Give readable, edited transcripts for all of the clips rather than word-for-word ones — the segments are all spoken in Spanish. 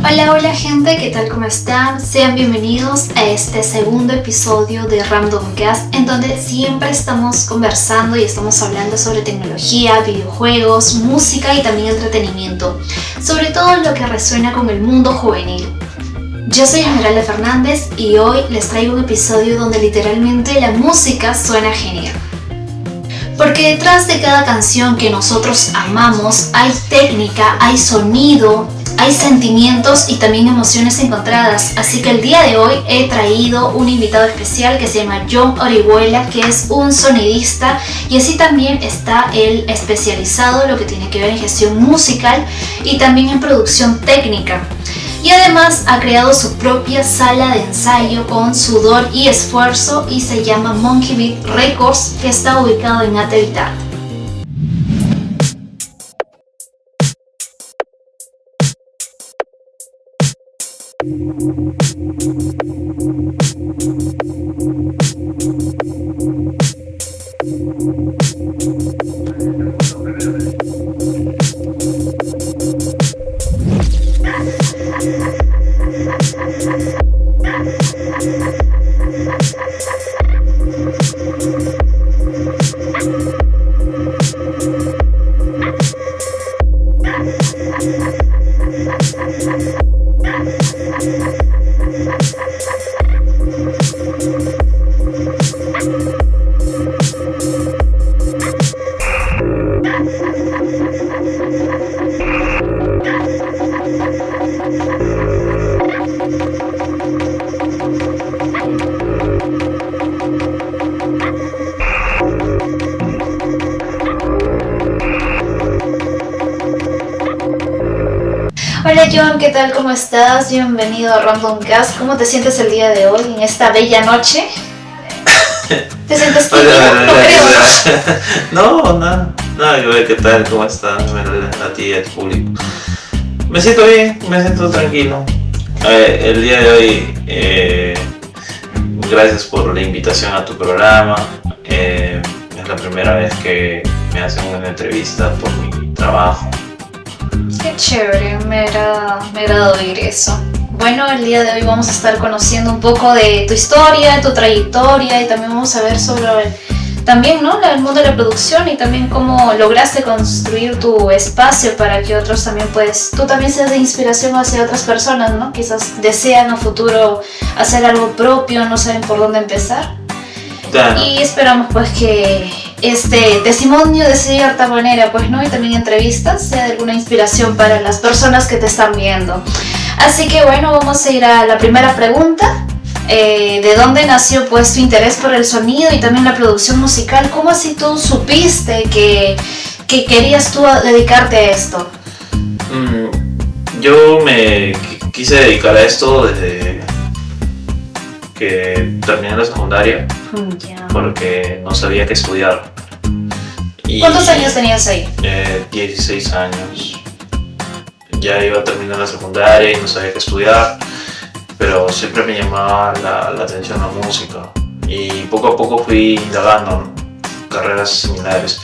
Hola, hola gente, ¿qué tal? ¿Cómo están? Sean bienvenidos a este segundo episodio de Randomcast, en donde siempre estamos conversando y estamos hablando sobre tecnología, videojuegos, música y también entretenimiento, sobre todo lo que resuena con el mundo juvenil. Yo soy Esmeralda Fernández y hoy les traigo un episodio donde literalmente la música suena genial. Porque detrás de cada canción que nosotros amamos hay técnica, hay sonido, hay sentimientos y también emociones encontradas. Así que el día de hoy he traído un invitado especial que se llama John Orihuela, que es un sonidista, y así también está él especializado en lo que tiene que ver en gestión musical y también en producción técnica. Y además ha creado su propia sala de ensayo con sudor y esfuerzo y se llama Monkey Beat Records, que está ubicado en Atelitá. Hola John, ¿qué tal? ¿Cómo estás? Bienvenido a Randomcast. ¿Cómo te sientes el día de hoy, en esta bella noche? ¿Te sientes tímido? No, nada que ver. ¿Qué tal? ¿Cómo estás? A ti y a tu público. Me siento bien, me siento tranquilo. El día de hoy, gracias por la invitación a tu programa. Es la primera vez que me hacen una entrevista por mi trabajo. Qué chévere, me agrada oír eso. Bueno, el día de hoy vamos a estar conociendo un poco de tu historia, tu trayectoria y también vamos a ver sobre también, ¿no?, el mundo de la producción y también cómo lograste construir tu espacio para que otros también, pues, tú también seas de inspiración hacia otras personas, ¿no? Quizás desean a futuro hacer algo propio, no saben por dónde empezar. Claro. Y esperamos pues que este testimonio de cierta manera, pues, ¿no?, y también entrevistas sea de alguna inspiración para las personas que te están viendo. Así que bueno, vamos a ir a la primera pregunta. ¿De dónde nació pues tu interés por el sonido y también la producción musical? ¿Cómo así tú supiste que querías tú dedicarte a esto? Yo me quise dedicar a esto desde que terminé la secundaria, porque no sabía qué estudiar. ¿Cuántos años tenías ahí? 16 años. Ya iba a terminar la secundaria y no sabía qué estudiar, pero siempre me llamaba la atención la música y poco a poco fui indagando, ¿no?, carreras similares.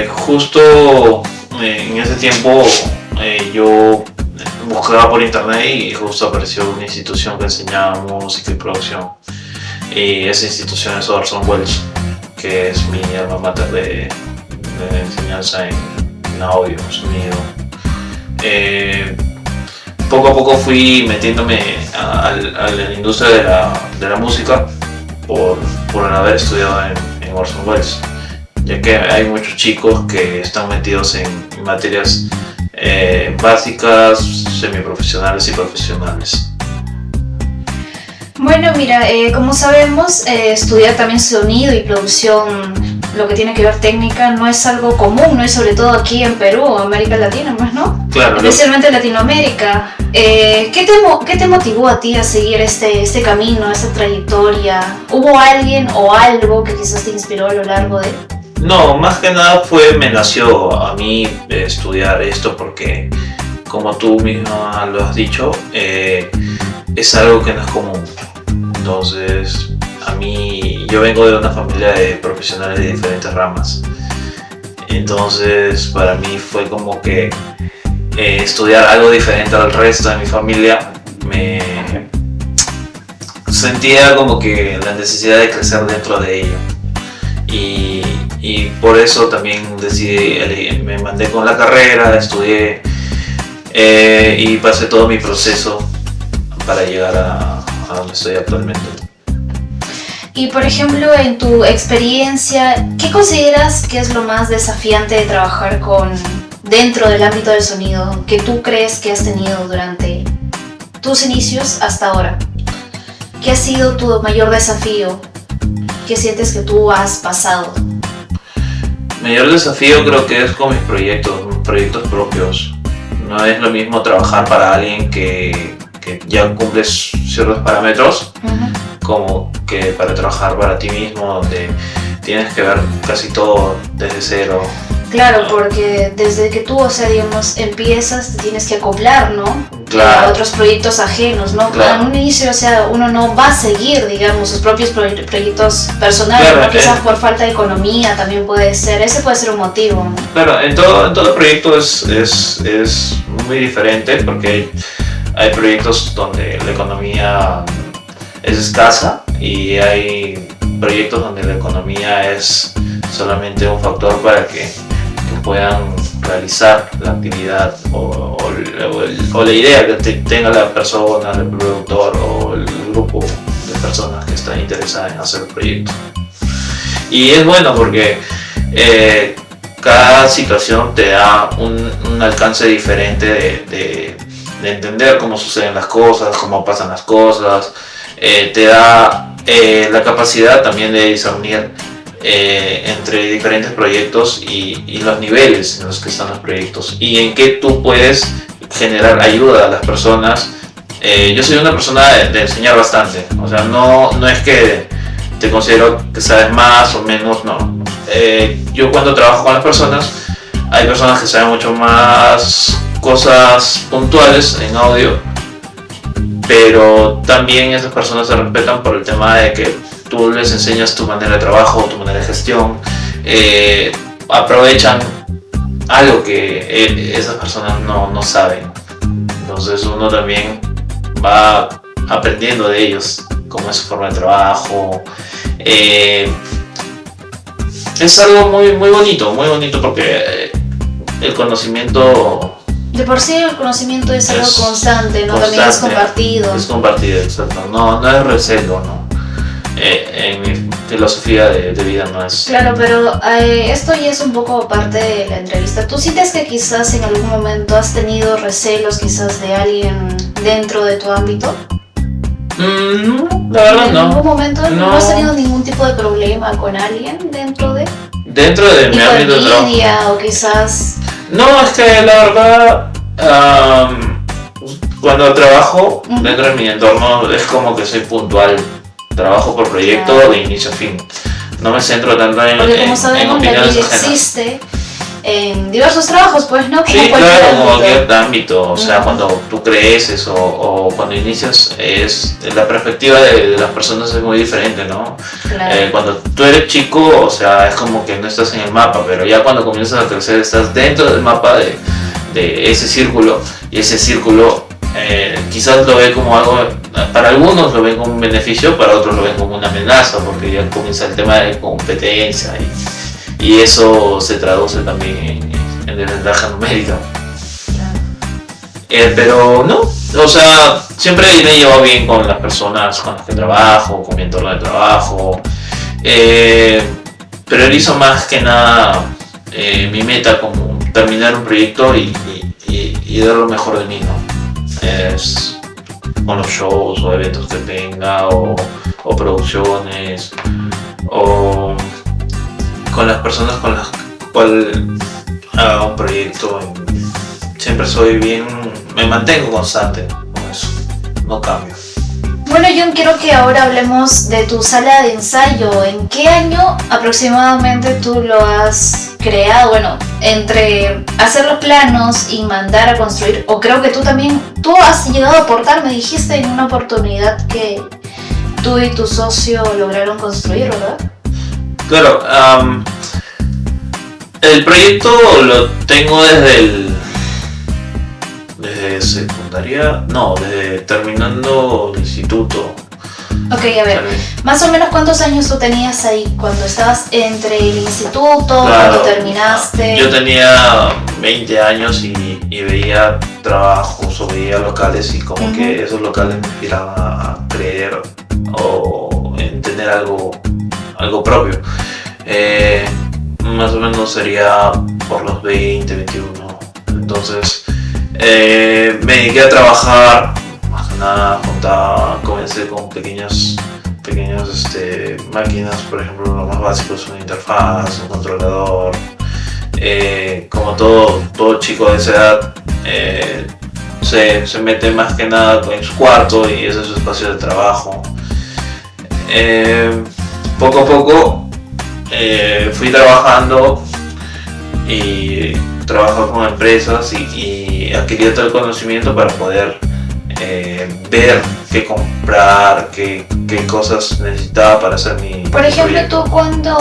Justo en ese tiempo yo buscaba por internet y justo apareció una institución que enseñaba música y producción, y esa institución es Orson Welles, que es mi alma mater de enseñanza en audio, sonido. Poco a poco fui metiéndome a la industria de la música por haber estudiado en Orson Welles, ya que hay muchos chicos que están metidos en materias básicas, semiprofesionales y profesionales. Bueno, mira, como sabemos, estudiar también sonido y producción, lo que tiene que ver técnica, no es algo común, ¿no? Y sobre todo aquí en Perú o América Latina, pues, ¿no? Claro. Especialmente en Latinoamérica. ¿Qué te motivó a ti a seguir este camino, esta trayectoria? ¿Hubo alguien o algo que quizás te inspiró a lo largo de...? No, más que nada me nació a mí estudiar esto porque, como tú misma lo has dicho, es algo que no es común. Entonces, yo vengo de una familia de profesionales de diferentes ramas Entonces para mí fue como que estudiar algo diferente al resto de mi familia. Me sentía como que la necesidad de crecer dentro de ello. Y por eso también decidí, me mandé con la carrera, estudié y pasé todo mi proceso para llegar a donde estoy actualmente. Y por ejemplo, en tu experiencia, ¿qué consideras que es lo más desafiante de trabajar dentro del ámbito del sonido que tú crees que has tenido durante tus inicios hasta ahora? ¿Qué ha sido tu mayor desafío? ¿Qué sientes que tú has pasado? Mayor desafío creo que es con mis proyectos propios. No es lo mismo trabajar para alguien que ya cumple ciertos parámetros, como que para trabajar para ti mismo, donde tienes que ver casi todo desde cero. Claro, porque desde que tú, digamos, empiezas, te tienes que acoplar, ¿no? Claro. A otros proyectos ajenos, ¿no? Claro. En un inicio, uno no va a seguir, digamos, sus propios proyectos personales, claro, ¿no? Quizás por falta de economía también puede ser, ese puede ser un motivo, ¿no? Claro, en todo proyecto es muy diferente, porque hay proyectos donde la economía es escasa y hay proyectos donde la economía es solamente un factor para que puedan realizar la actividad o la idea que tenga la persona, el productor o el grupo de personas que están interesadas en hacer el proyecto. Y es bueno porque cada situación te da un alcance diferente de entender cómo suceden las cosas, cómo pasan las cosas, te da la capacidad también de discernir entre diferentes proyectos y los niveles en los que están los proyectos y en que tú puedes generar ayuda a las personas. Yo soy una persona de enseñar bastante, o sea, no es que te considero que sabes más o menos, no. Yo cuando trabajo con las personas, hay personas que saben mucho más cosas puntuales en audio, pero también esas personas se respetan por el tema de que tú les enseñas tu manera de trabajo, tu manera de gestión, aprovechan algo que esas personas no saben. Entonces uno también va aprendiendo de ellos, cómo es su forma de trabajo. Es algo muy bonito porque el conocimiento... De por sí el conocimiento es algo constante, ¿no? También es compartido. Es compartido, exacto. No es recelo, ¿no? En mi filosofía de vida no es... Claro, pero esto ya es un poco parte de la entrevista. ¿Tú sientes que quizás en algún momento has tenido recelos quizás de alguien dentro de tu ámbito? No, la verdad no. ¿En algún momento no has tenido ningún tipo de problema con alguien dentro de...? Dentro de mi ámbito de trabajo. O quizás... No, es que la verdad, cuando trabajo dentro de mi entorno es como que soy puntual. Trabajo por proyecto de inicio a fin. No me centro tanto en porque como sabemos, opiniones la vida ajenas. existe en diversos trabajos, pues, ¿no? Como sí, cualquier claro, como ámbito. cualquier ámbito. O sea, cuando tú creces o cuando inicias, la perspectiva de las personas es muy diferente, ¿no? Claro. Cuando tú eres chico, o sea, es como que no estás en el mapa, pero ya cuando comienzas a crecer estás dentro del mapa de ese círculo, y ese círculo quizás lo ve como algo, para algunos lo ven como un beneficio, para otros lo ven como una amenaza, porque ya comienza el tema de competencia y eso se traduce también en desventaja numérica. Pero no, o sea, siempre me llevo bien con las personas con las que trabajo, con mi entorno de trabajo. Priorizo más que nada mi meta como terminar un proyecto y dar lo mejor de mí, ¿no? Es con los shows o eventos que tenga o producciones o con las personas con las cuales haga un proyecto. Siempre soy bien, me mantengo constante con eso, no cambio. Bueno, John, quiero que ahora hablemos de tu sala de ensayo. ¿En qué año aproximadamente tú lo has creado? Bueno, entre hacer los planos y mandar a construir, o creo que tú has llegado a aportar, me dijiste en una oportunidad que tú y tu socio lograron construir, ¿verdad? Claro, El proyecto lo tengo desde secundaria, no, desde terminando el instituto. Ok, a ver, más o menos ¿cuántos años tú tenías ahí cuando estabas entre el instituto, Claro, cuando terminaste? Yo tenía 20 años y veía trabajos o veía locales y como que esos locales me inspiraban a creer o en tener algo propio. Más o menos sería por los 20, 21. Entonces me dediqué a trabajar. Más que nada comencé con pequeñas máquinas, por ejemplo, lo más básico es una interfaz, un controlador. Como todo chico de esa edad se mete más que nada en su cuarto y ese es su espacio de trabajo. Poco a poco fui trabajando y trabajaba con empresas y adquirí todo el conocimiento para poder ver qué comprar, qué cosas necesitaba para hacer mi Por ejemplo, proyecto. tú cuando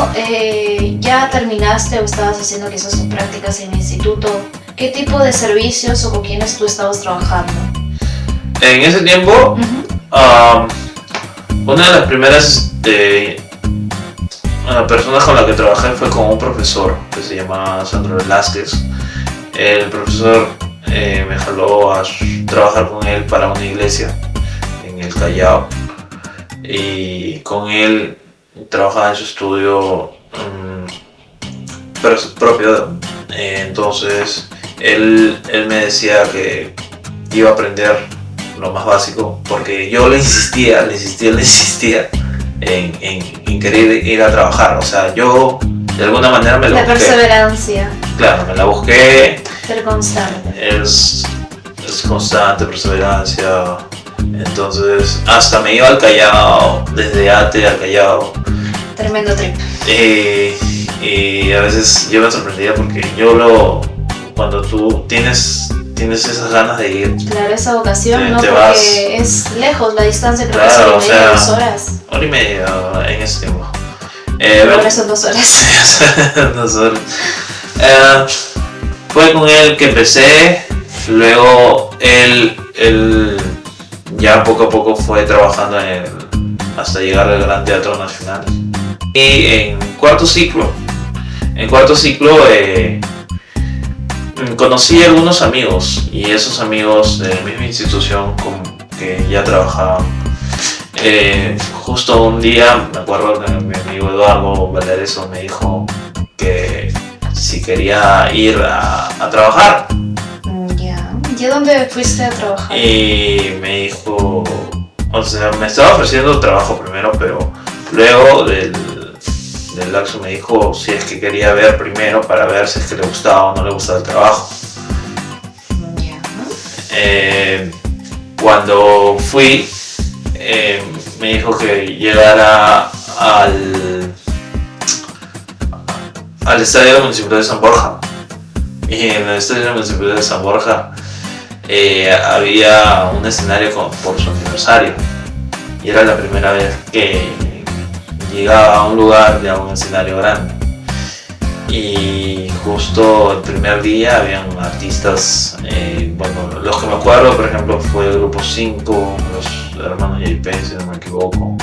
ya terminaste o estabas haciendo quizás tus prácticas en el instituto, ¿qué tipo de servicios o con quiénes tú estabas trabajando? En ese tiempo, una de las primeras personas con la que trabajé fue con un profesor que se llama Sandro Velázquez. El profesor me jaló a trabajar con él para una iglesia en el Callao y con él trabajaba en su estudio propio. Entonces él me decía que iba a aprender lo más básico porque yo le insistía en querer ir a trabajar. O sea, yo de alguna manera me la busqué. La perseverancia. Claro, me la busqué. Ser constante. Es constante, perseverancia. Entonces, hasta me iba al Callao, desde Ate al Callao. Tremendo trip. Y a veces yo me sorprendía porque cuando tú tienes esas ganas de ir. Claro, esa vocación, ¿no? Te Porque vas. es lejos la distancia, creo Claro, que son 2 horas. Hora y media en ese tiempo. Ahora son 2 horas. 2 horas. Fue con él que empecé, luego él ya poco a poco fue trabajando hasta llegar al Gran Teatro Nacional. Y en cuarto ciclo conocí a algunos amigos y esos amigos de la misma institución que ya trabajaban. Justo un día me acuerdo que mi amigo Eduardo Valdereso me dijo que si quería ir a trabajar. Ya. ¿Y a dónde fuiste a trabajar? Y me dijo, o sea, me estaba ofreciendo trabajo primero, pero luego del lapso me dijo si es que quería ver primero para ver si es que le gustaba o no le gustaba el trabajo. Ya. Cuando fui, me dijo que llegara al Estadio Municipal de San Borja. Y en el Estadio Municipal de San Borja había un escenario por su aniversario. Y era la primera vez que llegaba a un lugar de un escenario grande. Y justo el primer día habían artistas, los que me acuerdo, por ejemplo, fue el grupo 5, los hermanos Yaipe, si no me equivoco.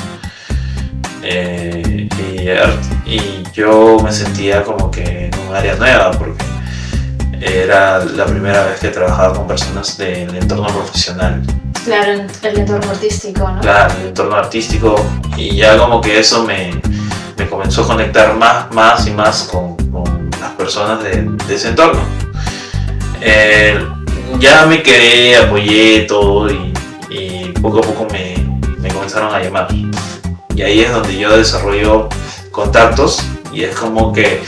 Y yo me sentía como que en un área nueva porque era la primera vez que trabajaba con personas del entorno profesional. Claro, el entorno artístico, ¿no? Claro, el entorno artístico, y ya como que eso me comenzó a conectar más y más con las personas de ese entorno. Ya me quedé, apoyé todo y poco a poco me comenzaron a llamar. Y ahí es donde yo desarrollo contactos y es como que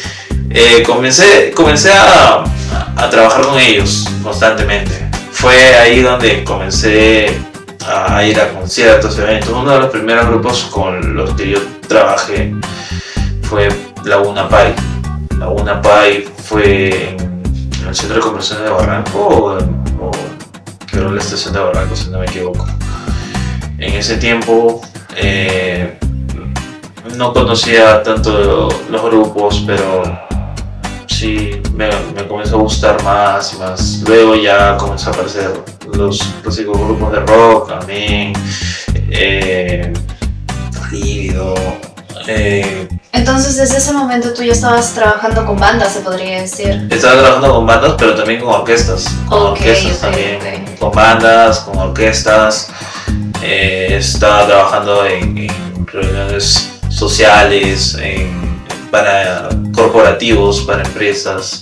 comencé a trabajar con ellos constantemente. Fue ahí donde comencé a ir a conciertos, eventos. Uno de los primeros grupos con los que yo trabajé fue Laguna Pai. Laguna Pai fue en el centro de convenciones de Barranco o creo en la estación de Barranco, si no me equivoco. En ese tiempo no conocía tanto los grupos, pero sí me comenzó a gustar más y más. Luego ya comenzó a aparecer los clásicos grupos de rock, también Lívido. Entonces, desde ese momento tú ya estabas trabajando con bandas, se podría decir. Estaba trabajando con bandas, pero también con orquestas. Con orquestas también. Con bandas, con orquestas. Estaba trabajando en reuniones sociales, para corporativos, para empresas.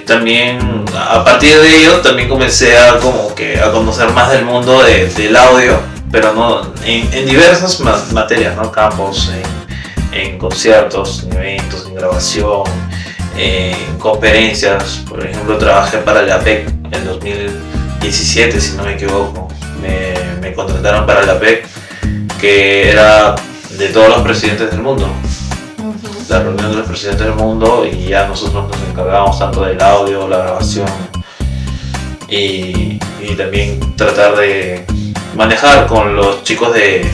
También a partir de ello también comencé a conocer más del mundo del audio, pero no en diversas materias, ¿no? Campos, en conciertos, en eventos, en grabación, en conferencias. Por ejemplo, trabajé para la APEC en 2017, si no me equivoco. Me contrataron para la APEC, que era de todos los presidentes del mundo. La reunión de los presidentes del mundo, y ya nosotros nos encargábamos tanto del audio, la grabación y también tratar de manejar con los chicos de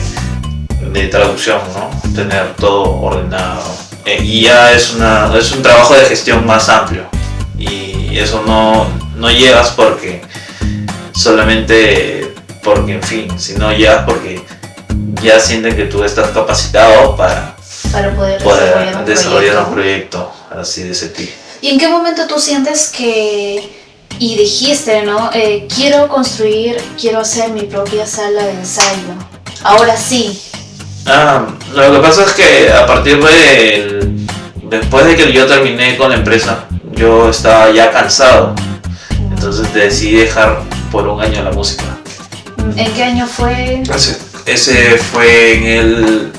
traducción, ¿no? Tener todo ordenado. Y ya es un trabajo de gestión más amplio, y eso no llegas solamente porque en fin, sino ya porque ya sienten que tú estás capacitado para poder desarrollar un proyecto así de ese tipo. ¿Y en qué momento tú sientes y dijiste, ¿no? Quiero hacer mi propia sala de ensayo? Ahora sí. Lo que pasa es que a partir después de que yo terminé con la empresa, yo estaba ya cansado. Entonces decidí dejar por un año la música. ¿En qué año fue? Ese fue en el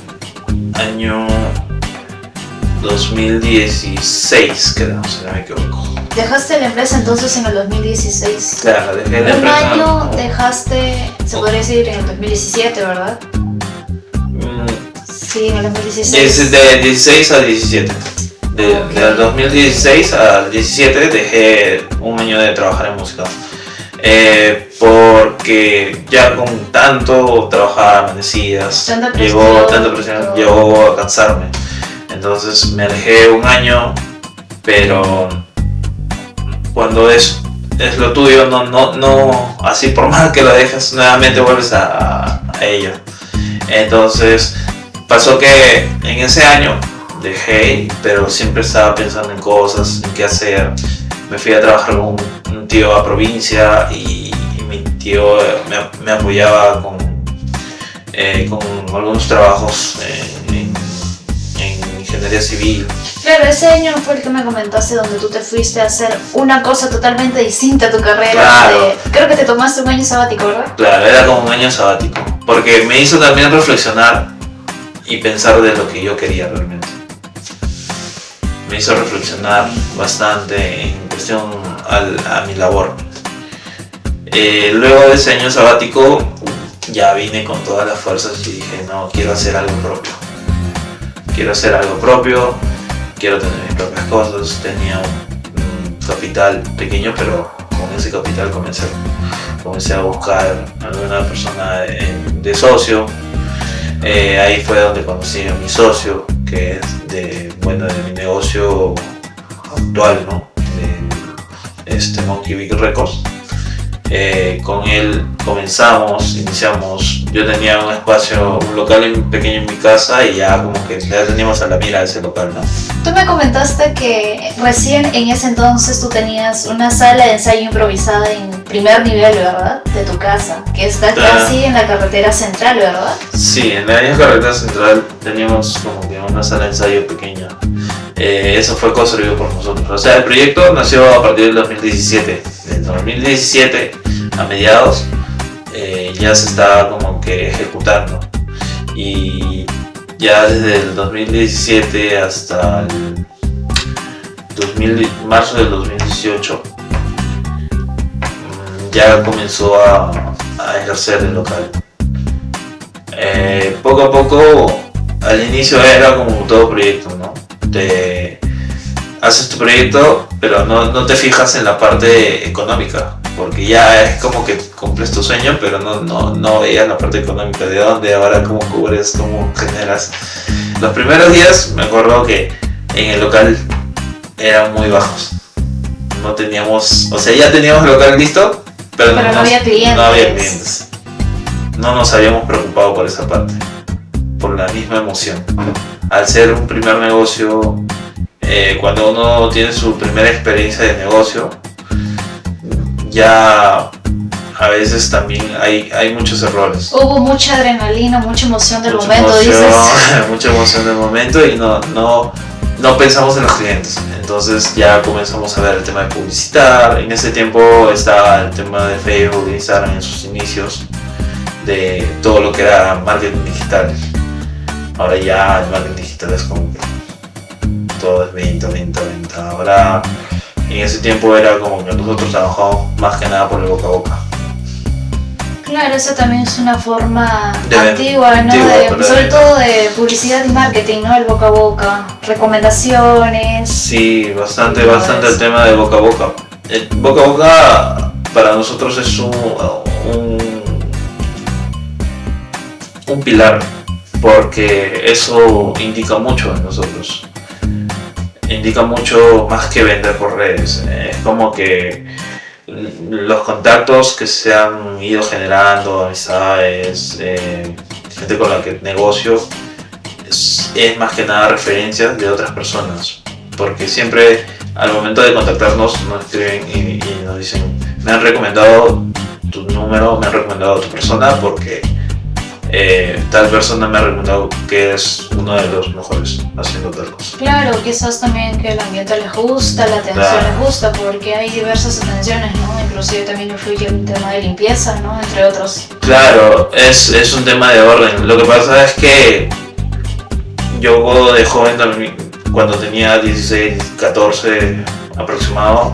año 2016, creo, si no me equivoco. ¿Dejaste la empresa entonces en el 2016? Claro, dejé la empresa. Un año dejaste, se podría decir, en el 2017, ¿verdad? Sí, en el 2016. Es de 16 al 17. Del 2016 al 17 dejé un año de trabajar en música. Porque ya con tanto trabajar amanecidas, tanta presión, llegó a cansarme. Entonces me alejé un año, pero cuando es lo tuyo, no así por más que lo dejes, nuevamente vuelves a ello. Entonces pasó que en ese año dejé, pero siempre estaba pensando en cosas, en qué hacer. Me fui a trabajar con un tío a provincia, y mi tío me apoyaba con algunos trabajos en ingeniería civil. Claro, ese año fue el que me comentaste, donde tú te fuiste a hacer una cosa totalmente distinta a tu carrera. Claro. Creo que te tomaste un año sabático, ¿verdad? Claro, era como un año sabático, porque me hizo también reflexionar y pensar de lo que yo quería realmente. Me hizo reflexionar bastante en cuestión a mi labor. Luego de ese año sabático ya vine con todas las fuerzas y dije, no, quiero hacer algo propio. Quiero hacer algo propio, quiero tener mis propias cosas. Tenía un capital pequeño, pero con ese capital comencé a buscar alguna persona de socio. Ahí fue donde conocí a mi socio, que es de mi negocio actual, ¿no? De Monkey Big Records. Con él iniciamos. Yo tenía un local pequeño en mi casa, y ya como que ya teníamos a la mira ese local, ¿no? Tú me comentaste que recién en ese entonces tú tenías una sala de ensayo improvisada en primer nivel, ¿verdad? De tu casa, que está casi en la carretera central, ¿verdad? Sí, en la carretera central teníamos como que una sala de ensayo pequeña. Eso fue construido por nosotros. O sea, el proyecto nació a partir del 2017. Del 2017 a mediados ya se estaba como que ejecutando. Y ya desde el 2017 hasta marzo del 2018 ya comenzó a ejercer el local. Poco a poco, al inicio era como todo proyecto, ¿no? Haces tu proyecto, pero no te fijas en la parte económica, porque ya es como que cumples tu sueño, pero no veías la parte económica, de dónde, ahora cómo cubres, cómo generas. Los primeros días me acuerdo que en el local eran muy bajos. No teníamos, o sea, ya teníamos el local listo, pero no había clientes. No había clientes. No nos habíamos preocupado por esa parte, por la misma emoción. Al ser un primer negocio, cuando uno tiene su primera experiencia de negocio, ya a veces también hay muchos errores. Hubo mucha adrenalina, mucha emoción del momento, dices. Mucha emoción del momento y no pensamos en los clientes. Entonces ya comenzamos a ver el tema de publicitar. En ese tiempo estaba el tema de Facebook, Instagram en sus inicios, de todo lo que era marketing digital. Ahora ya el marketing digital es como que todo es venta. Ahora en ese tiempo era como que nosotros trabajamos más que nada por el boca a boca. Claro, eso también es una forma antigua, ¿no? Sobre todo de publicidad y marketing, ¿no? El boca a boca, recomendaciones. Sí, bastante el tema de boca a boca. El boca a boca para nosotros es un pilar, porque eso indica mucho en nosotros. Indica mucho más que vender por redes. Es como que los contactos que se han ido generando, amistades, gente con la que negocio, es más que nada referencias de otras personas, porque siempre al momento de contactarnos nos escriben y nos dicen: me han recomendado tu número, me han recomendado tu persona porque tal persona me ha recomendado que eres uno de los mejores haciendo tal cosa. Claro, quizás también que el ambiente les gusta, la atención les gusta, porque hay diversas atenciones, ¿no? Inclusive también influye el tema de limpieza, ¿no? Entre otros. Claro, es un tema de orden. Lo que pasa es que yo de joven también, cuando tenía 16, 14 aproximado,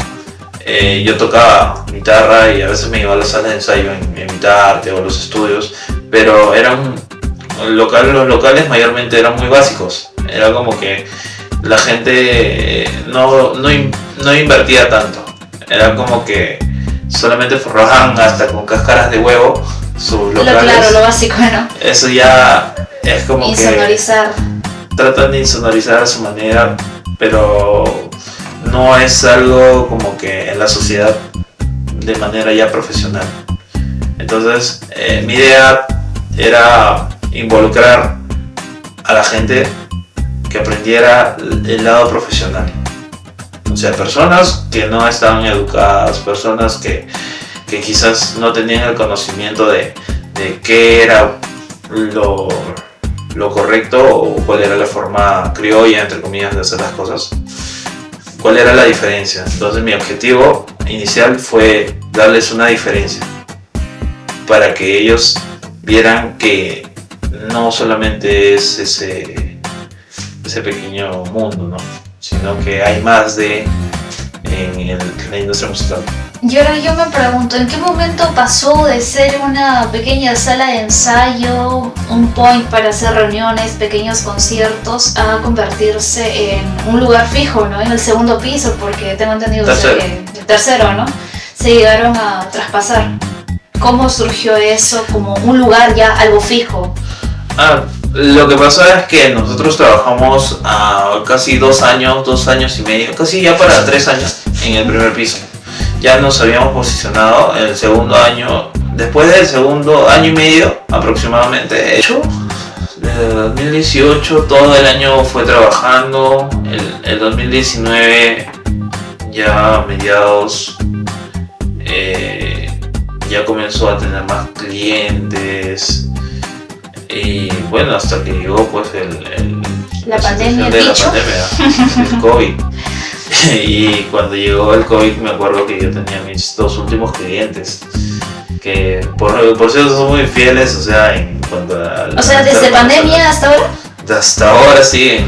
yo tocaba guitarra y a veces me iba a las salas de ensayo en Mitarte o los estudios, pero los locales mayormente eran muy básicos. Era como que la gente no invertía tanto. Era como que solamente forraban hasta con cáscaras de huevo sus locales. Claro, lo básico, ¿no? Eso ya es como insonorizar. Que tratan de insonorizar a su manera, pero no es algo como que en la sociedad de manera ya profesional. Entonces mi idea era involucrar a la gente que aprendiera el lado profesional. O sea, personas que no estaban educadas, personas que quizás no tenían el conocimiento de qué era lo correcto o cuál era la forma criolla, entre comillas, de hacer las cosas. ¿Cuál era la diferencia? Entonces mi objetivo inicial fue darles una diferencia para que ellos vieran que no solamente es ese pequeño mundo, ¿no? Sino que hay más en la industria musical. Y ahora yo me pregunto, ¿en qué momento pasó de ser una pequeña sala de ensayo, un point para hacer reuniones, pequeños conciertos, a convertirse en un lugar fijo, ¿no? En el segundo piso, porque tengo entendido que el tercero, ¿no? Se llegaron a traspasar. ¿Cómo surgió eso como un lugar ya algo fijo? Lo que pasa es que nosotros trabajamos casi 2 años y medio, casi ya para 3 años en el primer piso. Ya nos habíamos posicionado en el segundo año, después del segundo año y medio aproximadamente. Hecho, desde 2018 todo el año fue trabajando, el 2019 ya a mediados ya comenzó a tener más clientes. Y bueno, hasta que llegó pues la pandemia, el COVID. Y cuando llegó el COVID me acuerdo que yo tenía mis 2 últimos clientes, que por cierto son muy fieles, o sea, en cuanto a... O sea, desde pandemia hasta ahora. Hasta ahora sí.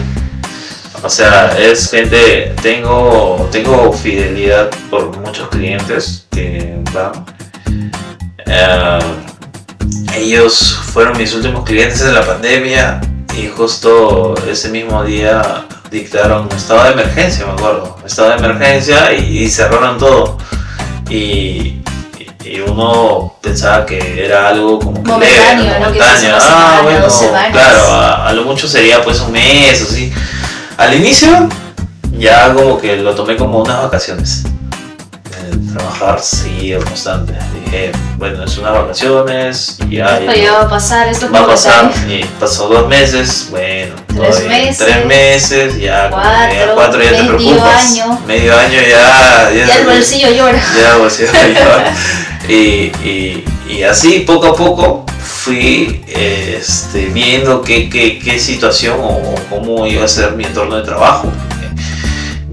O sea, es gente, tengo fidelidad por muchos clientes que van. Ellos fueron mis últimos clientes en la pandemia y justo ese mismo día dictaron estado de emergencia, me acuerdo. Estado de emergencia y cerraron todo. Y uno pensaba que era algo como que momentáneo, ¿no? Bueno, 2 semanas. Claro, a lo mucho sería pues un mes o así. Al inicio ya como que lo tomé como unas vacaciones. Trabajar, seguir constante. Dije, bueno, es unas vacaciones, ya va a pasar, esto va a pasar. Y pasó 2 meses, bueno, 3 meses, ya 4 ya te preocupas. Medio año ya el bolsillo llora. Ya el bolsillo llora. Y así poco a poco fui viendo qué situación o cómo iba a ser mi entorno de trabajo.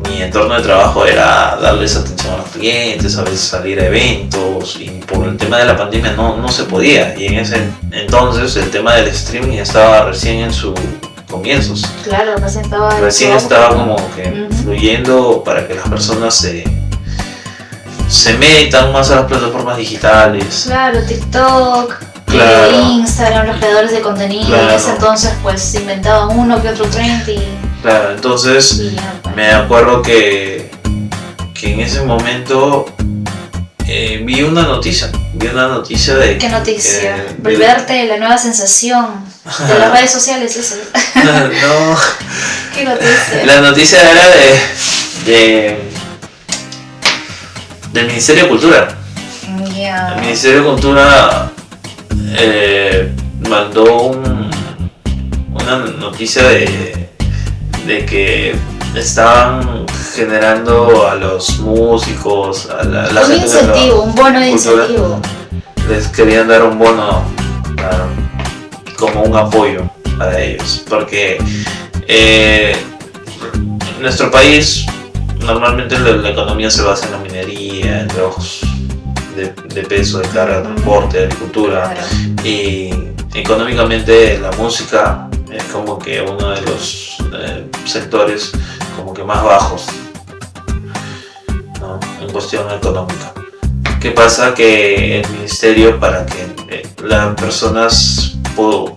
Mi entorno de trabajo era darles atención a los clientes, a veces salir a eventos, y por el tema de la pandemia no se podía. Y en ese entonces el tema del streaming estaba recién en sus comienzos. Claro, recién estaba como que fluyendo para que las personas se metan más a las plataformas digitales. Claro, TikTok, Instagram, los creadores de contenido. Claro. En ese entonces pues inventaban uno que otro trend y... Claro, entonces me acuerdo que en ese momento vi una noticia de... ¿Qué noticia? Volverte la nueva sensación de las redes sociales, eso. No. ¿Qué noticia? La noticia era del Ministerio de Cultura. Yeah. El Ministerio de Cultura mandó una noticia de que estaban generando a los músicos, a la un gente incentivo, un bono de cultura, incentivo. Les querían dar un bono como un apoyo para ellos, porque en nuestro país normalmente la economía se basa en la minería, en trabajos de peso, de carga, de transporte, de agricultura. Claro. Y económicamente la música es como que uno de los sectores como que más bajos, ¿no? En cuestión económica. ¿Qué pasa? Que el ministerio, para que las personas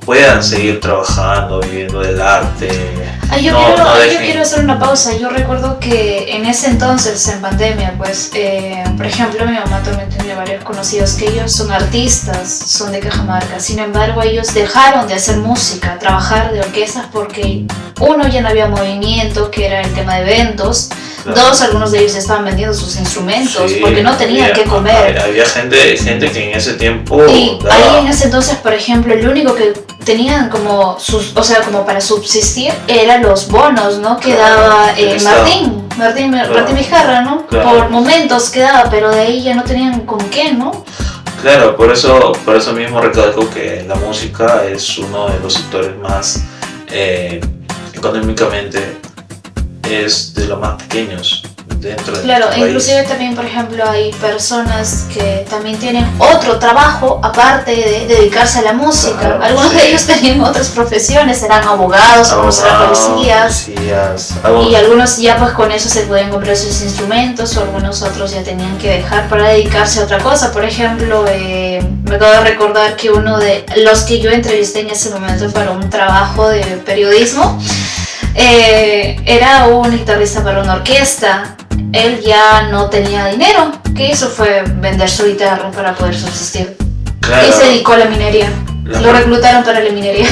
puedan seguir trabajando, viviendo del arte. Yo quiero hacer una pausa. Yo recuerdo que en ese entonces, en pandemia, pues, por ejemplo, mi mamá también tiene varios conocidos que ellos son artistas, son de Cajamarca. Sin embargo, ellos dejaron de hacer música, trabajar de orquestas, porque uno, ya no había movimiento, que era el tema de eventos. Claro. 2, algunos de ellos estaban vendiendo sus instrumentos, sí, porque no tenían que comer. Había gente que en ese tiempo... Y ahí en ese entonces, por ejemplo, lo único que tenían como para subsistir eran los bonos, ¿no? Que daba Martín Vizcarra, ¿no? Claro. Por momentos quedaba, pero de ahí ya no tenían con qué, ¿no? Claro, por eso mismo recalco que la música es uno de los sectores más económicamente es de los más pequeños dentro de Claro, inclusive también, por ejemplo, hay personas que también tienen otro trabajo aparte de dedicarse a la música. Claro, algunos de ellos tenían otras profesiones, eran abogados, algunos eran policías. Y algunos ya pues con eso se podían comprar sus instrumentos, o algunos otros ya tenían que dejar para dedicarse a otra cosa. Por ejemplo, me acabo de recordar que uno de los que yo entrevisté en ese momento para un trabajo de periodismo, era un guitarrista para una orquesta. Él ya no tenía dinero. ¿Qué hizo? Fue vender su guitarra para poder subsistir. Claro. Y se dedicó a la minería. Lo reclutaron para la minería.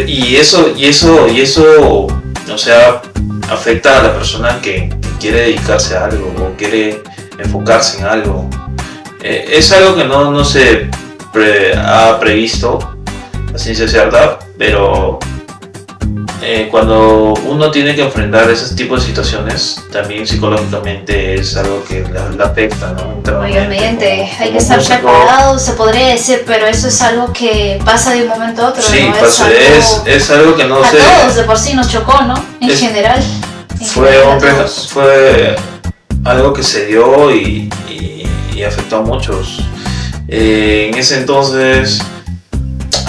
Y eso, o sea, afecta a la persona que quiere dedicarse a algo o quiere enfocarse en algo. Es algo que no se ha previsto a ciencia cierta, pero cuando uno tiene que enfrentar ese tipo de situaciones, también psicológicamente es algo que la afecta, ¿no? Obviamente, hay que estar preparado, se podría decir, pero eso es algo que pasa de un momento a otro. Sí, ¿no? es algo que no a todos de por sí nos chocó, ¿no? En general. Fue algo que se dio y afectó a muchos. En ese entonces,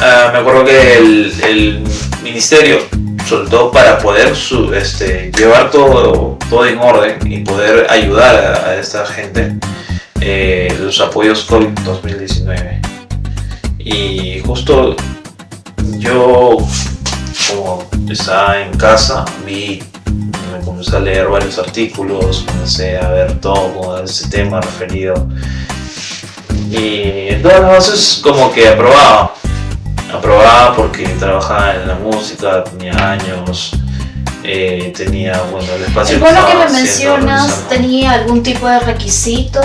me acuerdo que el ministerio soltó para poder llevar todo en orden y poder ayudar a esta gente, los apoyos COVID 2019. Y justo yo, como estaba en casa, me comencé a leer varios artículos, comencé a ver todo ese tema referido, y en todas las bases como que aprobaba porque trabajaba en la música, tenía años, tenía, bueno, el espacio. El bono que me mencionas, ¿tenía algún tipo de requisito?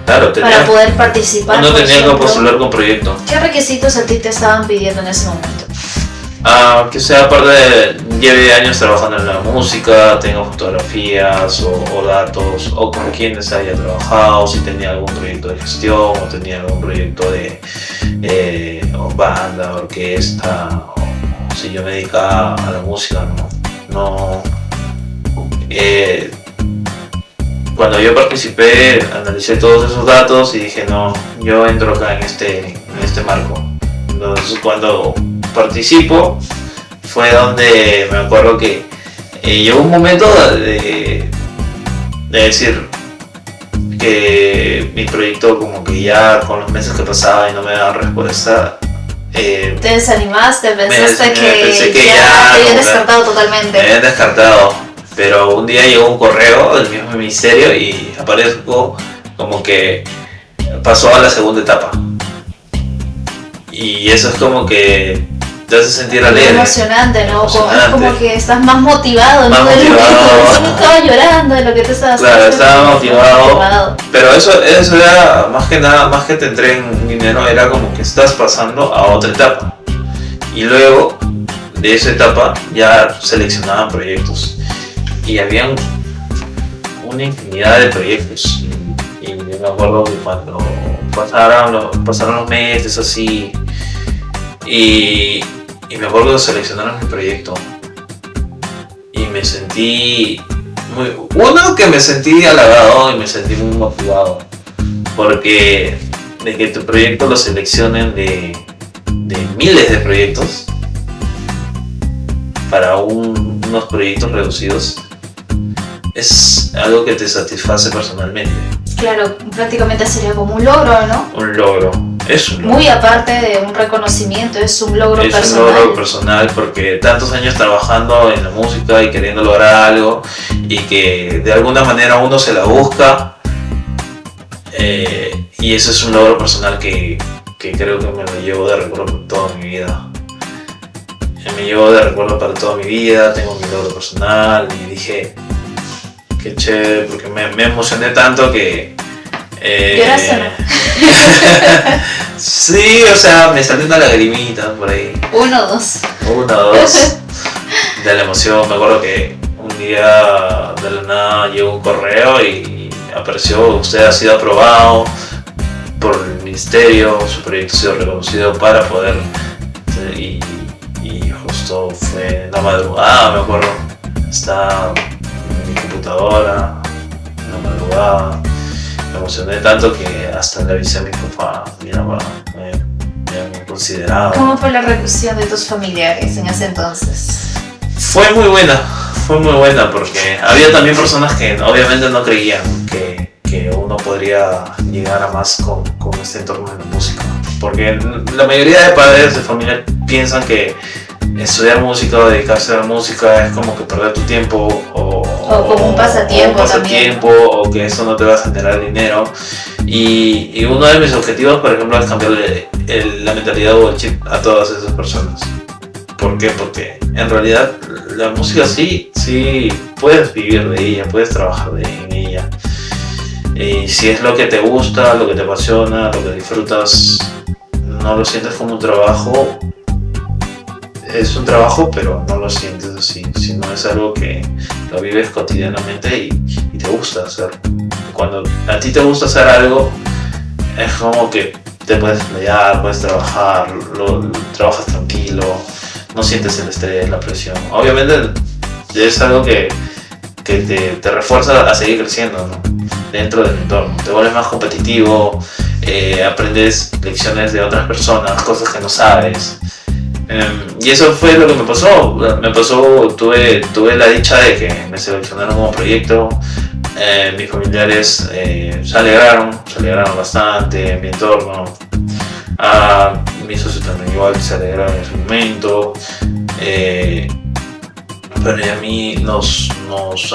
Claro, para poder participar. No tenía que postular con proyecto. ¿Qué requisitos a ti te estaban pidiendo en ese momento? Que sea, aparte de lleve años trabajando en la música, tenga fotografías o datos, o con quienes haya trabajado, si tenía algún proyecto de gestión, o tenía algún proyecto de o banda, orquesta, o si yo me dedicaba a la música, cuando yo participé, analicé todos esos datos y dije, no, yo entro acá en este marco. Entonces, cuando participo, fue donde me acuerdo que llegó un momento de decir que mi proyecto, como que ya con los meses que pasaba y no me daban respuesta, ¿te desanimaste? ¿Pensaste pensé que ya te habían descartado totalmente? Me habían descartado, pero un día llegó un correo del mismo ministerio y aparezco como que pasó a la segunda etapa. Y eso es como que te hace sentir alegre. Emocionante, ¿no? Es como que estás más motivado, ¿no? Estaba llorando de lo que te estabas haciendo. Claro, estaba motivado. Pero eso era más que nada, más que te entreguen dinero, era como que estás pasando a otra etapa. Y luego de esa etapa ya seleccionaban proyectos. Y habían una infinidad de proyectos. Y yo me acuerdo que cuando pasaron los meses así, y me acuerdo de seleccionar mi proyecto y me sentí que me sentí halagado y me sentí muy motivado, porque de que tu proyecto lo seleccionen de miles de proyectos para unos proyectos reducidos es algo que te satisface personalmente. Claro, prácticamente sería como un logro, ¿no? Un logro. Es un logro. Muy aparte de un reconocimiento, es un logro personal. Es un logro personal, porque tantos años trabajando en la música y queriendo lograr algo, y que de alguna manera uno se la busca, y eso es un logro personal que creo que me lo llevo de recuerdo por toda mi vida. Me llevo de recuerdo para toda mi vida, tengo mi logro personal y dije, qué chévere, porque me emocioné tanto que... ¿Lloraste o no? Sí, o sea, me salió una lagrimita por ahí. Uno o dos. De la emoción. Me acuerdo que un día de la nada llegó un correo y apareció: usted ha sido aprobado por el ministerio, su proyecto ha sido reconocido para poder... Y justo fue en la madrugada, me acuerdo. Estaba en mi computadora, en la madrugada. Me emocioné tanto que hasta le avisé a mi papá: mira, me han considerado. ¿Cómo fue la reacción de tus familiares en ese entonces? Fue muy buena porque había también personas que obviamente no creían que uno podría llegar a más con este entorno de la música. Porque la mayoría de padres de familia piensan que estudiar música o dedicarse a la música es como que perder tu tiempo o como un pasatiempo, o que eso no te va a generar dinero. Y uno de mis objetivos, por ejemplo, es cambiarle la mentalidad o el chip a todas esas personas. ¿Por qué? Porque en realidad la música sí puedes vivir de ella, puedes trabajar en ella. Y si es lo que te gusta, lo que te apasiona, lo que disfrutas, no lo sientes como un trabajo. Es un trabajo, pero no lo sientes así, sino es algo que lo vives cotidianamente y te gusta hacer. Cuando a ti te gusta hacer algo, es como que te puedes pelear, puedes trabajar, trabajas tranquilo, no sientes el estrés, la presión. Obviamente es algo que te refuerza a seguir creciendo, ¿no? Dentro del entorno. Te vuelves más competitivo, aprendes lecciones de otras personas, cosas que no sabes. Y eso fue lo que me pasó. Tuve la dicha de que me seleccionaron como proyecto. Mis familiares se alegraron bastante, mi entorno. Mis socios también igual se alegraron en su momento. Pero a mí nos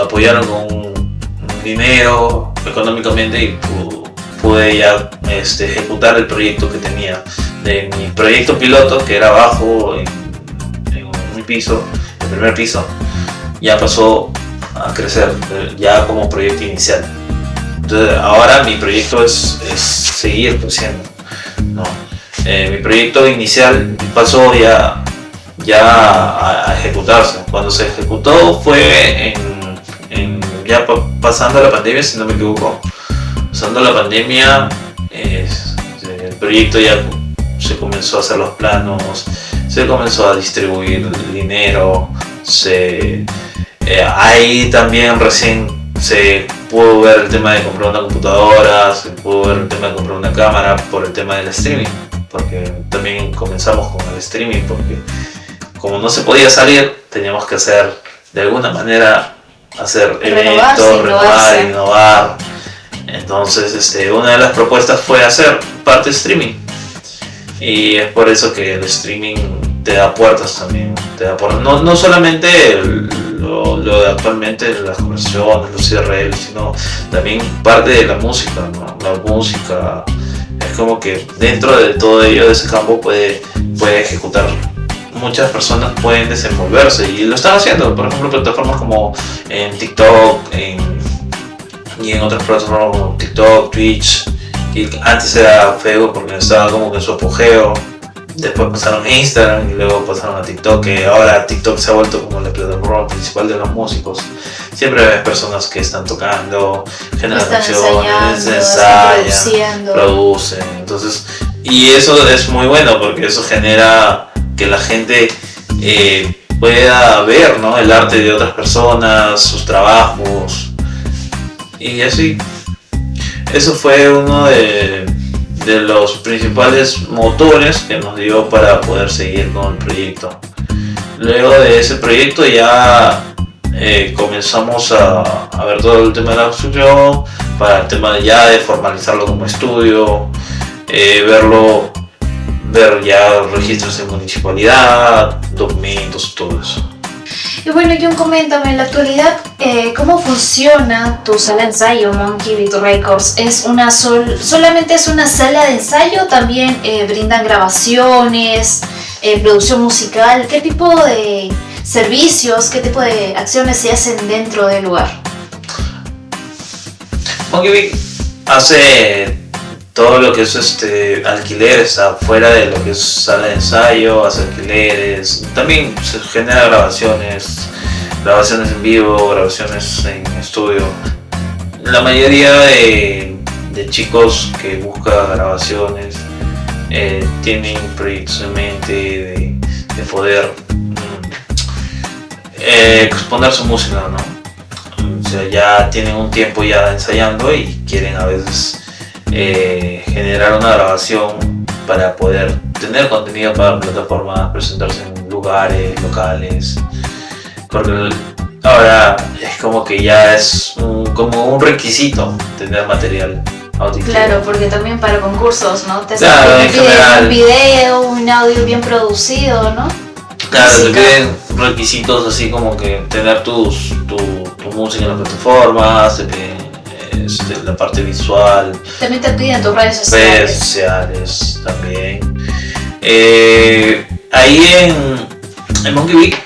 apoyaron con un dinero económicamente y pude ya ejecutar el proyecto que tenía. De mi proyecto piloto, que era abajo en mi piso, el primer piso, ya pasó a crecer, ya como proyecto inicial. Entonces, ahora mi proyecto es seguir creciendo, ¿no? Mi proyecto inicial pasó ya a ejecutarse. Cuando se ejecutó fue ya pasando la pandemia, si no me equivoco. Pasando la pandemia, el proyecto ya se comenzó a hacer los planos, se comenzó a distribuir el dinero, ahí también recién se pudo ver el tema de comprar una computadora, se pudo ver el tema de comprar una cámara por el tema del streaming, porque también comenzamos con el streaming, porque como no se podía salir, teníamos que hacer de alguna manera, hacer eventos, renovar, innovar. Entonces una de las propuestas fue hacer parte de streaming, y es por eso que el streaming te da puertas también, no solamente lo de actualmente las conversaciones, los CRL, sino también parte de la música, ¿no? La música es como que dentro de todo ello, de ese campo puede ejecutar. Muchas personas pueden desenvolverse y lo están haciendo, por ejemplo, plataformas como en TikTok y en otras plataformas como TikTok, Twitch, que antes era Facebook porque estaba como que en su apogeo. Después pasaron a Instagram y luego pasaron a TikTok, que ahora TikTok se ha vuelto como la plataforma principal de los músicos. Siempre ves personas que están tocando, generan canciones, ensayan, producen. Entonces, y eso es muy bueno porque eso genera que la gente pueda ver, ¿no?, el arte de otras personas, sus trabajos. Y así, eso fue uno de los principales motores que nos dio para poder seguir con el proyecto. Luego de ese proyecto ya comenzamos a ver todo el tema de la construcción, para el tema ya de formalizarlo como estudio, ver ya registros en municipalidad, documentos, todo eso. Y bueno, John, coméntame, en la actualidad, ¿cómo funciona tu sala de ensayo, Monkey Beat Records? ¿Solamente es una sala de ensayo? ¿También brindan grabaciones, producción musical? ¿Qué tipo de servicios, qué tipo de acciones se hacen dentro del lugar? Monkey Beat hace todo lo que es alquileres afuera de lo que es sala de ensayo, hace alquileres, también se genera grabaciones en vivo, grabaciones en estudio. La mayoría de chicos que buscan grabaciones tienen proyectos en mente de poder exponer su música, ¿no? O sea, ya tienen un tiempo ya ensayando y quieren a veces generar una grabación para poder tener contenido para plataformas, presentarse en lugares locales, porque ahora es como que ya es como un requisito tener material auditivo. Claro, porque también para concursos, ¿no? Te piden un video, un audio bien producido, ¿no? Claro, te piden requisitos así como que tener tu música en las plataformas, te piden la parte visual. También te piden tus redes sociales. Redes sociales también. Ahí en Monkey Beat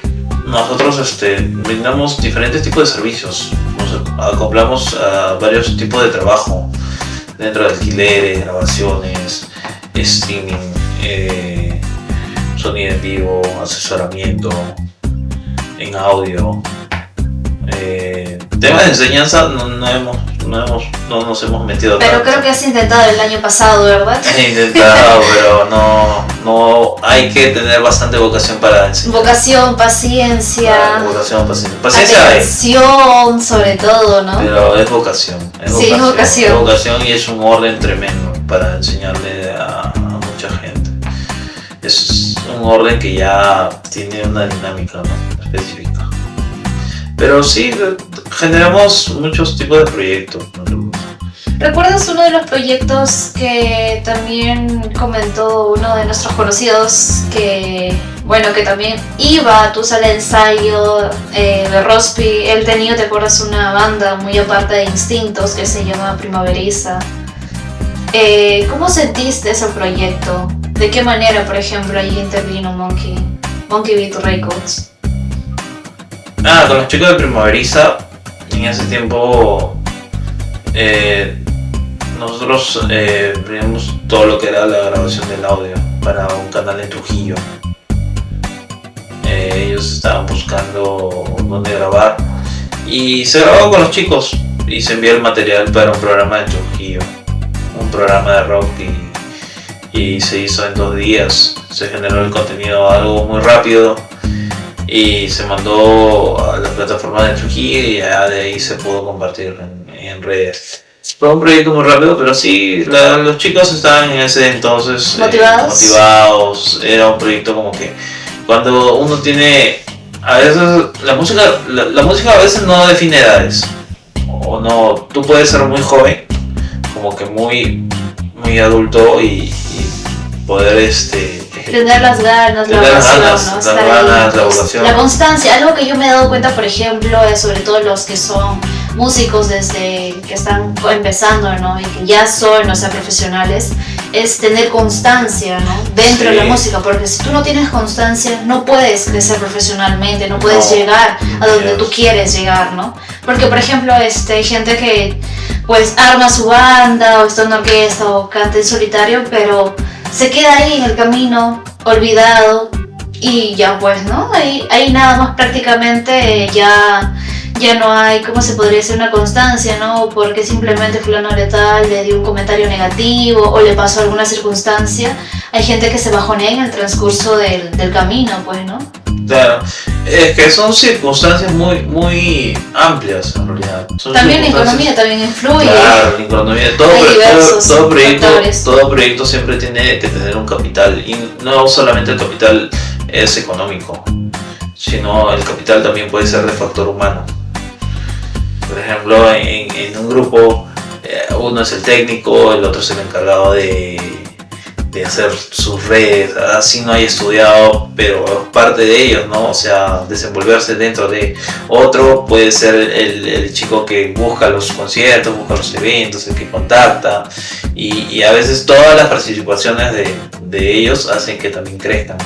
nosotros brindamos diferentes tipos de servicios. Nos acoplamos a varios tipos de trabajo dentro de alquileres, grabaciones, streaming, sonido en vivo, asesoramiento en audio. Temas de enseñanza no nos hemos metido. Pero tanto. Creo que has intentado el año pasado, ¿verdad? He intentado, pero no hay que tener bastante vocación para enseñar. Vocación, paciencia. Paciencia hay. Atención, sobre todo, ¿no? Pero es vocación. Sí, es vocación. Es vocación y es un orden tremendo para enseñarle a mucha gente. Es un orden que ya tiene una dinámica, ¿no?, específica. Pero sí, generamos muchos tipos de proyectos, ¿no? ¿Recuerdas uno de los proyectos que también comentó uno de nuestros conocidos que también iba a tu sala de ensayo de Rospi? Él tenía, ¿te acuerdas? Una banda muy aparte de Instintos que se llama Primaveriza. ¿Cómo sentiste ese proyecto? ¿De qué manera, por ejemplo, allí intervino Monkey Beat Records? Con los chicos de Primaveriza, en ese tiempo nosotros teníamos todo lo que era la grabación del audio para un canal en Trujillo. Ellos estaban buscando dónde grabar y se grabó con los chicos y se envió el material para un programa de Trujillo, un programa de rock, y se hizo en 2 días. Se generó el contenido algo muy rápido y se mandó a la plataforma de Trujillo y ya de ahí se pudo compartir en redes. Fue un proyecto muy rápido, pero sí, los chicos estaban en ese entonces motivados. Era un proyecto como que cuando uno tiene, a veces la música a veces no define edades, o no, tú puedes ser muy joven, como que muy adulto y poder tener las ganas, la vocación, la constancia. Algo que yo me he dado cuenta, por ejemplo, es sobre todo los que son músicos desde que están empezando, ¿no? Y que ya son, o sea, profesionales, es tener constancia, ¿no? Dentro de la música, porque si tú no tienes constancia no puedes crecer profesionalmente, no puedes llegar a donde tú quieres llegar, ¿no? Porque, por ejemplo, hay gente que pues arma su banda o está en orquesta o canta en solitario, pero se queda ahí en el camino, olvidado, y ya pues, ¿no? Ahí nada más prácticamente ya no hay, ¿cómo se podría decir? Una constancia, ¿no? Porque simplemente fulano de tal le dio un comentario negativo o le pasó alguna circunstancia. Hay gente que se bajonea en el transcurso del camino, pues, ¿no? Claro, es que son circunstancias muy amplias en realidad. También la economía también influye. Claro, la economía, todo proyecto siempre tiene que tener un capital, y no solamente el capital es económico, sino el capital también puede ser de factor humano. Por ejemplo, en un grupo uno es el técnico, el otro es el encargado de hacer sus redes, así no haya estudiado, pero es parte de ellos, ¿no? O sea, desenvolverse dentro de otro. Puede ser el chico que busca los conciertos, busca los eventos, el que contacta, y a veces todas las participaciones de ellos hacen que también crezcan.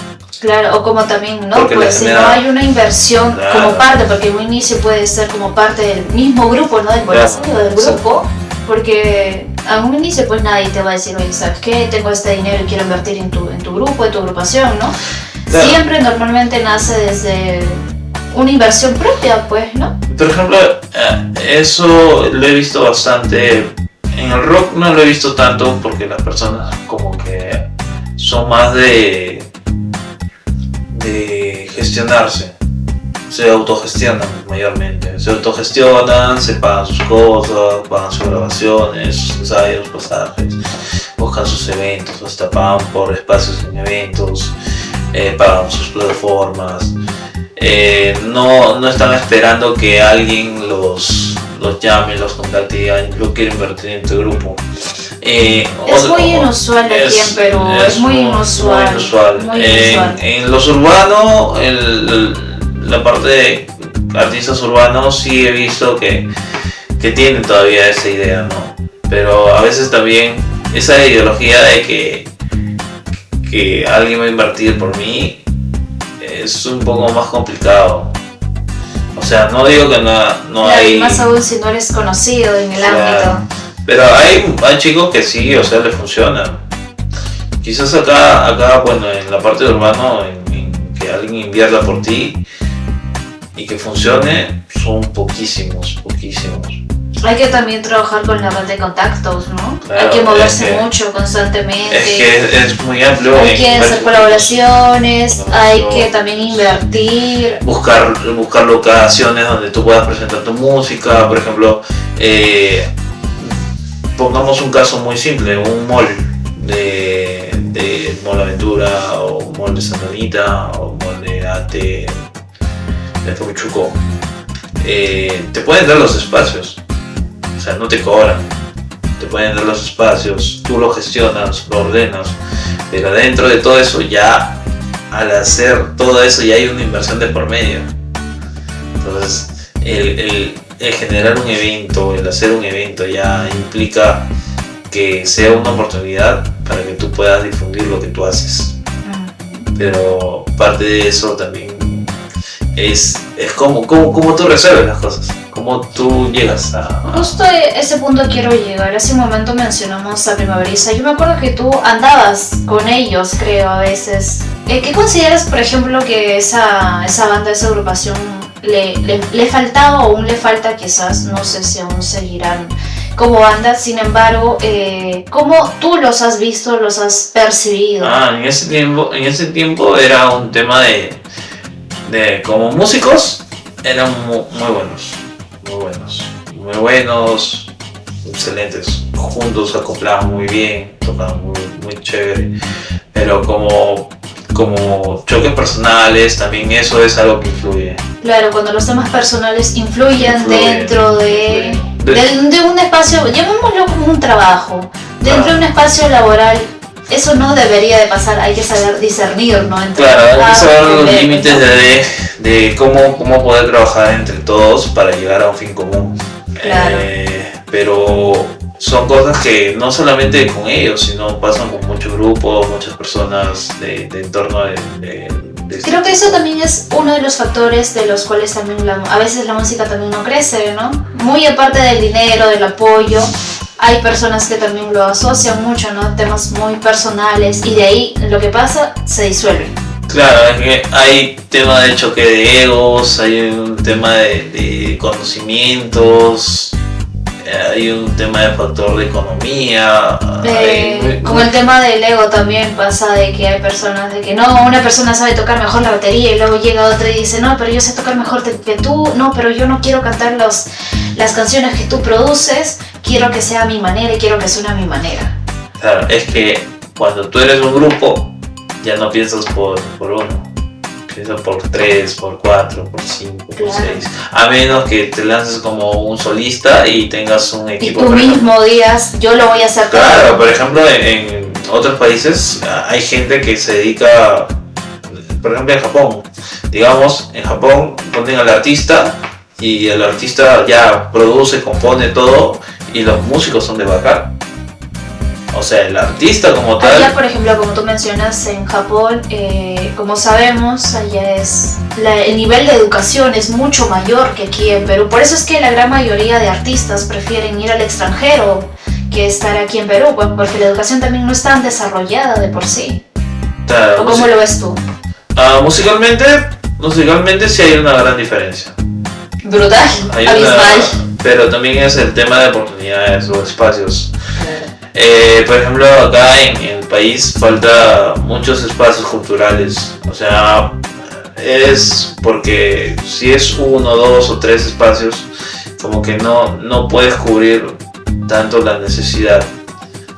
Claro, o como también, ¿no? Porque pues si no hay una inversión como parte, porque un inicio puede ser como parte del mismo grupo, ¿no? Del del grupo, porque a un inicio pues nadie te va a decir, oye, ¿sabes qué? Tengo este dinero y quiero invertir en tu grupo, en tu agrupación, ¿no? Claro. Siempre normalmente nace desde una inversión propia, pues, ¿no? Por ejemplo, eso lo he visto bastante. En el rock no lo he visto tanto porque las personas como que son más de gestionarse, se autogestionan mayormente, se pagan sus cosas, pagan sus grabaciones, sus ensayos, pasajes, buscan sus eventos, hasta pagan por espacios en eventos, pagan sus plataformas, no están esperando que alguien los llame, los contacte y digan, yo quiero invertir en tu grupo. Es muy inusual aquí en Perú, es muy inusual. En los urbanos, la parte de artistas urbanos sí he visto que tienen todavía esa idea, ¿no? Pero a veces también esa ideología de que alguien va a invertir por mí es un poco más complicado. O sea, no digo que no hay... Más aún si no eres conocido en el ámbito. Pero hay chicos que sí, o sea, les funciona. Quizás acá bueno, en la parte de urbano, en que alguien invierta por ti y que funcione, son poquísimos. Hay que también trabajar con la red de contactos, ¿no? Claro, hay que moverse mucho, constantemente. Es que es muy amplio. Hay que hacer colaboraciones, hay que también invertir. Buscar locaciones donde tú puedas presentar tu música. Por ejemplo, pongamos un caso muy simple, un mall de Mall Aventura, o un mall de Santa Anita, o un mall de Ate, de Tomichuco. Te pueden dar los espacios, o sea, no te cobran, te pueden dar los espacios, tú lo gestionas, lo ordenas, pero dentro de todo eso ya, al hacer todo eso ya hay una inversión de por medio. Entonces, el generar un evento, el hacer un evento ya implica que sea una oportunidad para que tú puedas difundir lo que tú haces. Pero parte de eso también es como tú resuelves las cosas, cómo tú llegas a... Justo a ese punto quiero llegar. Hace un momento mencionamos a Primaveriza. Yo me acuerdo que tú andabas con ellos, creo, a veces. ¿Qué consideras, por ejemplo, que esa banda, esa agrupación le faltaba o aún le falta? Quizás, no sé si aún seguirán como banda. Sin embargo, ¿cómo tú los has visto, los has percibido? En ese tiempo era un tema de como músicos eran muy buenos, excelentes, juntos se acoplaban muy bien, tocaban muy chévere, pero como choques personales también eso es algo que influye. Claro, cuando los temas personales influyen dentro de un espacio, llamémoslo como un trabajo, dentro de un espacio laboral. Eso no debería de pasar, hay que saber discernir, ¿no? Hay que saber los límites de cómo poder trabajar entre todos para llegar a un fin común. Claro. Pero son cosas que no solamente con ellos, sino pasan con muchos grupos, muchas personas de entorno de Creo que eso también es uno de los factores de los cuales también a veces la música también no crece, ¿no? Muy aparte del dinero, del apoyo. Hay personas que también lo asocian mucho, ¿no? Temas muy personales y de ahí lo que pasa se disuelve. Claro, es que hay tema de choque de egos, hay un tema de conocimientos, hay un tema de factor de economía. Con el tema del ego también pasa de que hay personas de que no, una persona sabe tocar mejor la batería y luego llega otra y dice no, pero yo sé tocar mejor que tú, no, pero yo no quiero cantar las canciones que tú produces, quiero que sea a mi manera y quiero que suene a mi manera. Claro, es que cuando tú eres un grupo ya no piensas por uno, piensas por 3, por 4, por 5, por 6, a menos que te lances como un solista y tengas un equipo. Y tú mismo digas, yo lo voy a hacer. Claro, por ejemplo, en otros países hay gente que se dedica, por ejemplo en Japón, digamos, en Japón ponen al artista y el artista ya produce, compone todo y los músicos son de backup. O sea, el artista como tal... Allá, por ejemplo, como tú mencionas, en Japón, como sabemos, allá el nivel de educación es mucho mayor que aquí en Perú. Por eso es que la gran mayoría de artistas prefieren ir al extranjero que estar aquí en Perú, pues, porque la educación también no es tan desarrollada de por sí. Claro, ¿O cómo lo ves tú? Musicalmente sí hay una gran diferencia. Brutal, abismal. Pero también es el tema de oportunidades o espacios. Por ejemplo, acá en el país falta muchos espacios culturales. O sea, es porque si es 1, 2 o 3 espacios, como que no puedes cubrir tanto la necesidad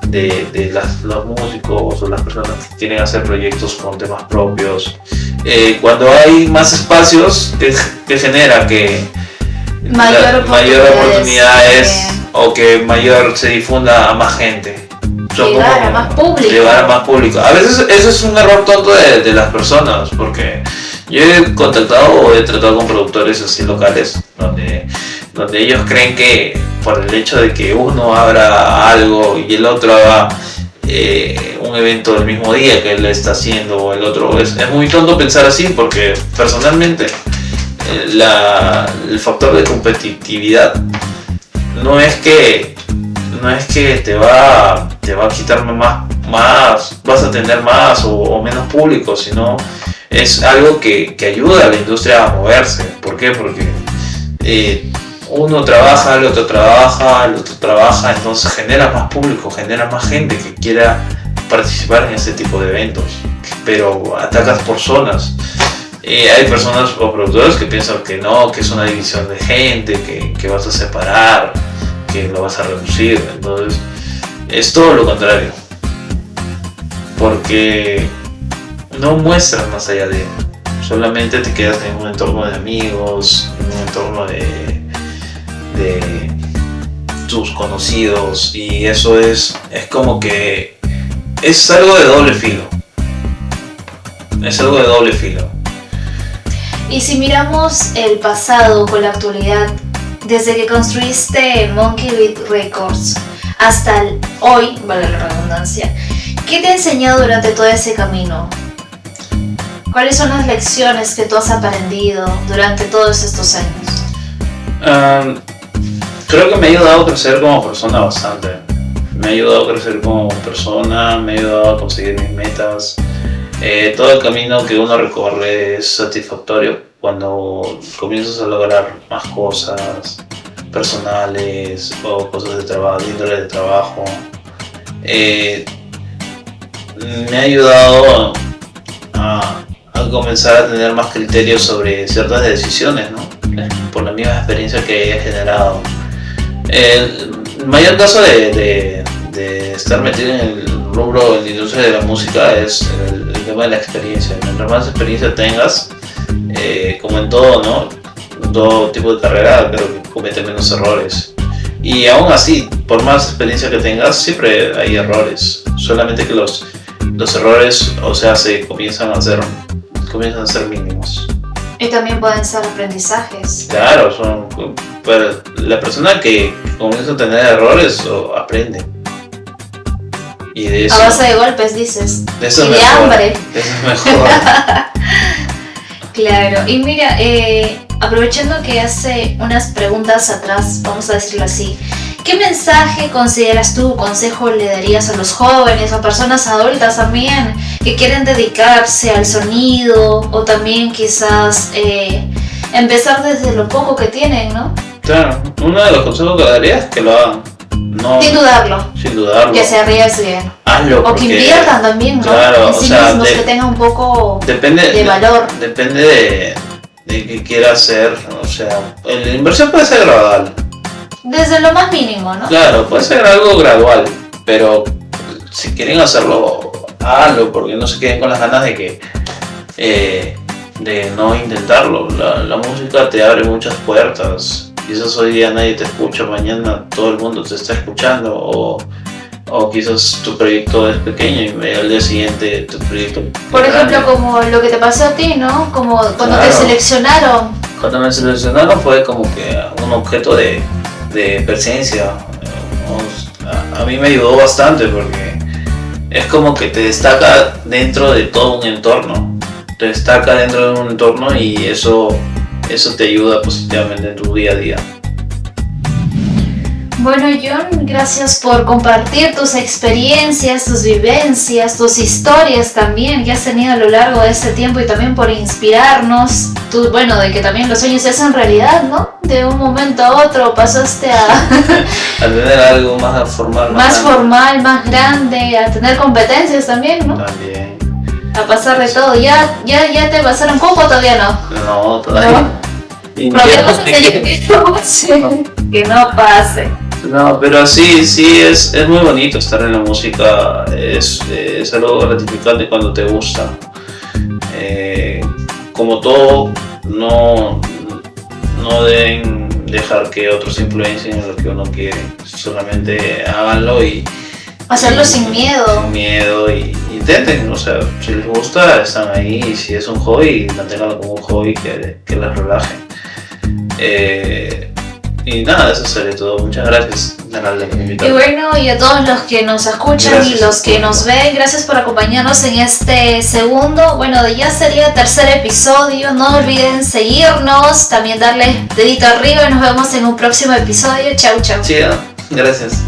de los músicos o las personas que quieren hacer proyectos con temas propios. Cuando hay más espacios, que genera que mayor oportunidades o que mayor se difunda a más gente. Llegar a más público. A veces eso es un error tonto de las personas, porque yo he contactado o he tratado con productores así locales donde ellos creen que por el hecho de que uno abra algo y el otro haga un evento el mismo día que él está haciendo o el otro, es muy tonto pensar así, porque personalmente el factor de competitividad no es que te va a quitar más, vas a tener más o menos público, sino es algo que ayuda a la industria a moverse. ¿Por qué? Porque uno trabaja, el otro trabaja, entonces genera más público, genera más gente que quiera participar en este tipo de eventos, pero atacas por zonas. Hay personas o productores que piensan que no, que es una división de gente, que vas a separar, que lo vas a reducir. Entonces es todo lo contrario, porque no muestras más allá de, solamente te quedas en un entorno de amigos, en un entorno de tus conocidos, y eso es como que es algo de doble filo. Y si miramos el pasado con la actualidad, desde que construiste Monkey Beat Records hasta hoy, vale la redundancia, ¿qué te ha enseñado durante todo ese camino? ¿Cuáles son las lecciones que tú has aprendido durante todos estos años? Creo que me ha ayudado a crecer como persona bastante. Me ha ayudado a crecer como persona, me ha ayudado a conseguir mis metas. Todo el camino que uno recorre es satisfactorio cuando comienzas a lograr más cosas personales o cosas de trabajo, de índole de trabajo. Me ha ayudado a comenzar a tener más criterios sobre ciertas decisiones, ¿no? Por la misma experiencia que he generado. El mayor caso de estar metido en el rubro, en la industria de la música, es el tema de la experiencia. Mientras más experiencia tengas, como en todo, ¿no? En todo tipo de carrera, creo que comete menos errores. Y aún así, por más experiencia que tengas, siempre hay errores. Solamente que los errores, o sea, se comienzan a ser mínimos. Y también pueden ser aprendizajes. Claro, pero la persona que comienza a tener errores aprende. Y de eso, a base de golpes, dices. De eso y es de mejor, hambre. De eso es mejor. Claro. Y mira, aprovechando que hace unas preguntas atrás, vamos a decirlo así, ¿qué mensaje consideras tú, consejo le darías a los jóvenes o personas adultas también que quieren dedicarse al sonido o también quizás empezar desde lo poco que tienen, ¿no? Claro, uno de los consejos que daría es que lo hagan. No, sin dudarlo. Sin dudarlo. Que se arriesguen. Hazlo. O que inviertan también, ¿no? Claro, en sí mismos, que tengan un poco de valor. Depende de qué quiera hacer. O sea, la inversión puede ser gradual. Desde lo más mínimo, ¿no? Claro, puede ser algo gradual, pero si quieren hacerlo, háganlo, porque no se queden con las ganas de no intentarlo. La música te abre muchas puertas. Quizás hoy día nadie te escucha, mañana todo el mundo te está escuchando, o quizás tu proyecto es pequeño y al día siguiente tu proyecto por ejemplo, grande. como lo que te pasó a ti, ¿no? Como cuando Claro. te seleccionaron. Cuando me seleccionaron fue como que un objeto de presencia. A mí me ayudó bastante porque es como que te destaca dentro de todo un entorno. Te destaca dentro de un entorno y eso te ayuda positivamente en tu día a día. Bueno, John, gracias por compartir tus experiencias, tus vivencias, tus historias también que has tenido a lo largo de este tiempo y también por inspirarnos. De que también los sueños se hacen realidad, ¿no? De un momento a otro pasaste a tener algo más formal. Más formal, más grande, a tener competencias también, ¿no? También. A pasar de todo. ¿Ya te pasaron copo o todavía no? No, todavía no. Problemas que no pase. No, pero sí, es muy bonito estar en la música, es algo gratificante cuando te gusta. Como todo, no deben dejar que otros influencien en lo que uno quiere, solamente háganlo y hacerlo sin miedo. Sin miedo y intenten, o sea, si les gusta están ahí y si es un hobby, manténganlo como un hobby que les relaje. Y nada, eso sería todo. Muchas gracias, Naralda, por invitarme. Y bueno, y a todos los que nos escuchan Gracias. Y los que nos ven, gracias por acompañarnos en este segundo, ya sería tercer episodio. No olviden seguirnos, también darle dedito arriba y nos vemos en un próximo episodio. Chau, chau. Sí, gracias.